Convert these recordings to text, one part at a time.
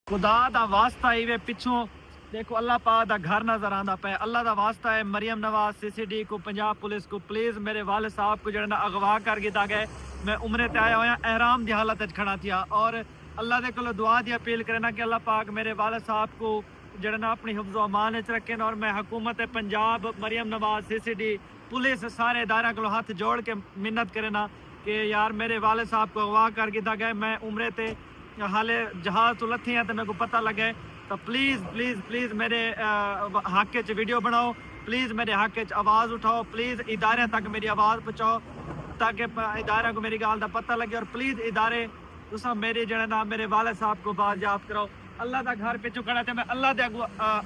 खुदा दा वास्ता ही वे पिछों देखो अल्लाह पाक दा घर नजर आंदा पे। अल्लाह दा वास्ता है मरियम नवाज सीसीडी को पंजाब पुलिस को प्लीज मेरे वाले साहब को जड़ा अगवा कर गिता गए। मैं उम्रे ते आया होया एहराम दी हालत च खड़ा थिया और अल्लाह दे कोलों दुआ दी अपील करना कि अल्लाह पाक मेरे वाले साहब को जड़ा अपनी हिफ्ज़ो अमान च रखें। और मैं हुकूमत पंजाब मरियम नवाज सीसीडी पुलिस सारे इदारा को हाथ जोड़ के मिन्नत करना कि यार मेरे वाले साहब को अगवा कर गिता गए। मैं उम्रे ते हाले जहाज तो लथी हैं तो मेरे को पता लगे तो प्लीज़ प्लीज़ प्लीज़ मेरे हक च वीडियो बनाओ, प्लीज़ मेरे हक च आवाज़ उठाओ, प्लीज़ इदारे तक मेरी आवाज़ पहुँचाओ ताकि इदारे को मेरी गाल का पता लगे। और प्लीज़ इदारे तुसा मेरे जड़े ना मेरे वाले साहब को बाजियाब कराओ। अल्लाह का घर पिछू खड़ा थे मैं अल्लाह दे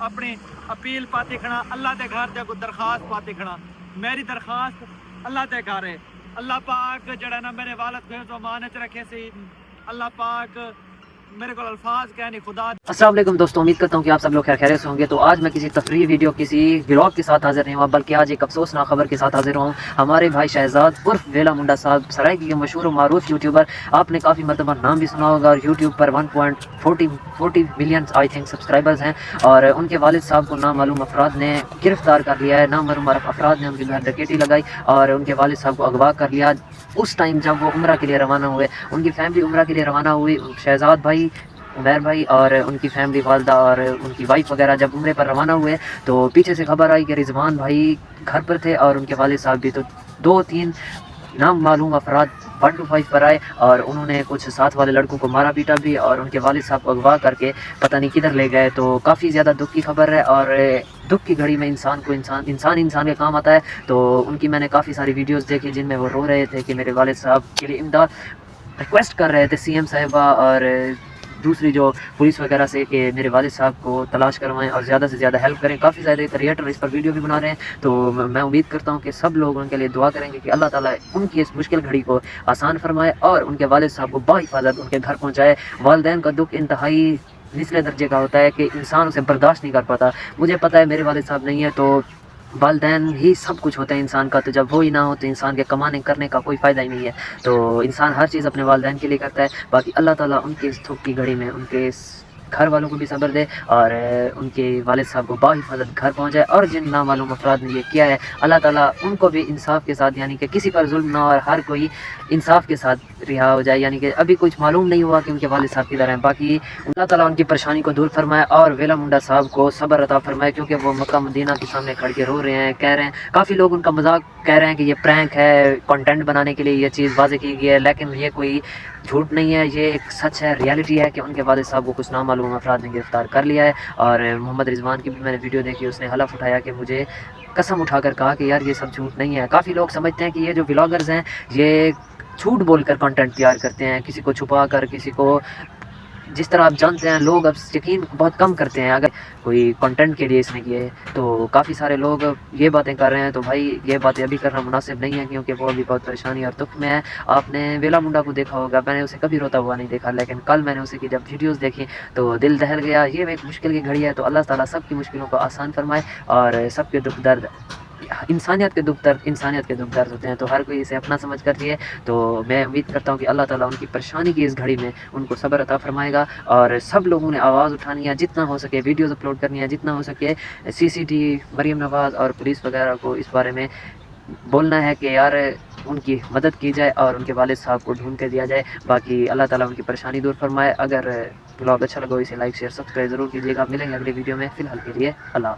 अपनी अपील पाती खड़ा, अल्लाह के घर दे दरखास्त पाती खड़ा। मेरी दरखास्त अल्लाह के घर है। अल्लाह पाक जड़ा ना मेरे वालद को हिफ्ज़ो अमान च रखे सी। अल्लाह पाक मेरे को अल्फाज क्या नहीं खुदा। अस्सलाम वालेकुम दोस्तों, उम्मीद करता हूँ कि आप सब लोग खैरियत से होंगे। तो आज मैं किसी तफरीह वीडियो किसी व्लॉग के साथ हाजिर नहीं हुआ, बल्कि आज एक अफसोसनाक खबर के साथ हाजिर हूँ। हमारे भाई शहजाद उर्फ वेला मुंडा साहब सराइकी के मशहूर और मारूफ यूट्यूबर, आपने काफ़ी मरतबा नाम भी सुना होगा और यूट्यूब पर 1.40 मिलियन आई थिंक सब्सक्राइबर्स हैं। और उनके वालिद साहब को नामालूम अफराद ने गिरफ्तार कर लिया है। नामालूम अफराद ने उनके घर डकैती लगाई और उनके वालिद साहब को अगवा कर लिया। उस टाइम जब वो उम्रा के लिए रवाना हुए, उनकी फैमिली उम्रा के लिए रवाना हुई, शहजाद भाई, उमर भाई और उनकी फैमिली वालदा और उनकी वाइफ वगैरह जब उम्रे पर रवाना हुए तो पीछे से खबर आई कि रिजवान भाई घर पर थे और उनके वालिद साहब भी। तो 2-3 नाम मालूम अफराद 1-5 पर आए और उन्होंने कुछ साथ वाले लड़कों को मारा पीटा भी और उनके वालिद साहब को अगवा करके पता नहीं किधर ले गए। तो काफ़ी ज़्यादा दुख की खबर है और दुख की घड़ी में इंसान के काम आता है। तो उनकी मैंने काफ़ी सारी वीडियोस देखी जिनमें वो रो रहे थे कि मेरे वालिद साहब के लिए इमदाद रिक्वेस्ट कर रहे थे सीएम साहिबा और दूसरी जो पुलिस वगैरह से कि मेरे वालिद साहब को तलाश करवाएं और ज़्यादा से ज़्यादा हेल्प करें। काफ़ी सारे क्रिएटर इस पर वीडियो भी बना रहे हैं। तो मैं उम्मीद करता हूं कि सब लोग उनके लिए दुआ करेंगे कि अल्लाह ताला उनकी इस मुश्किल घड़ी को आसान फरमाए और उनके वालिद साहब को बाहिफाजत उनके घर पहुँचाए। वालिदैन का दुख इंतहाई निचले दर्जे का होता है कि इंसान उसे बर्दाश्त नहीं कर पाता। मुझे पता है मेरे वालिद साहब नहीं है तो वालिदैन ही सब कुछ होता है इंसान का। तो जब वो ही ना हो तो इंसान के कमाने करने का कोई फ़ायदा ही नहीं है। तो इंसान हर चीज़ अपने वालिदैन के लिए करता है। बाकी अल्लाह ताला उनके इस दुख की घड़ी में उनके इस घर वालों को भी सब्र दे और उनके वालिद साहब को बाहिफाजत घर पहुँचाए। और जिन नामालूम अफराद ने ये किया है अल्लाह ताला उनको भी इंसाफ के साथ, यानी कि किसी पर जुल्म ना और हर कोई इंसाफ के साथ रिहा हो जाए। यानी कि अभी कुछ मालूम नहीं हुआ कि उनके वालिद साहब किधर हैं। बाकी अल्लाह ताला उनकी परेशानी को दूर फरमाए और वेला मुंडा साहब को सब्र अता फरमाए, क्योंकि वो मक्का मदीना के सामने खड़ के रो रहे हैं, कह रहे हैं, काफ़ी लोग उनका मजाक कह रहे हैं कि ये प्रैंक है, कंटेंट बनाने के लिए ये चीज़ वाज़ेह की गई है, लेकिन ये कोई झूठ नहीं है, ये एक सच है, रियलिटी है कि उनके वालिद साहब को कुछ नामालूम अफराद ने गिरफ्तार कर लिया है। और मोहम्मद रिजवान की भी मैंने वीडियो देखी, उसने हलफ उठाया कि मुझे कसम उठाकर कहा कि यार ये सब झूठ नहीं है। काफ़ी लोग समझते हैं कि ये जो व्लॉगर्स हैं ये झूठ बोलकर कंटेंट तैयार करते हैं, किसी को छुपा कर, किसी को जिस तरह आप जानते हैं लोग अब यकीन बहुत कम करते हैं। अगर कोई कंटेंट के लिए इसने किए तो काफ़ी सारे लोग ये बातें कर रहे हैं। तो भाई ये बातें अभी करना मुनासिब नहीं है, क्योंकि वो अभी बहुत परेशानी और दुख में है। आपने वेला मुंडा को देखा होगा, मैंने उसे कभी रोता हुआ नहीं देखा, लेकिन कल मैंने उसे की जब वीडियोस देखी तो दिल दहल गया। ये एक मुश्किल की घड़ी है, तो अल्लाह ताला सबकी मुश्किलों को आसान फरमाए और सबके दुख दर्द इंसानियत के दुख दर्द होते हैं, तो हर कोई इसे अपना समझ कर दिए। तो मैं उम्मीद करता हूँ कि अल्लाह ताला उनकी परेशानी की इस घड़ी में उनको सब्र अता फरमाएगा। और सब लोगों ने आवाज़ उठानी है, जितना हो सके वीडियोज़ अपलोड करनी है, जितना हो सके सीसीडी मरियम नवाज़ और पुलिस वगैरह को इस बारे में बोलना है कि यार उनकी मदद की जाए और उनके वालिद साहब को ढूंढ के दिया जाए। बाकी अल्लाह ताला उनकी परेशानी दूर फरमाए। अगर ब्लॉग अच्छा लगा इसे लाइक शेयर सब्सक्राइब ज़रूर कीजिएगा। मिलेंगे अगली वीडियो में, फ़िलहाल के लिए अल्लाह।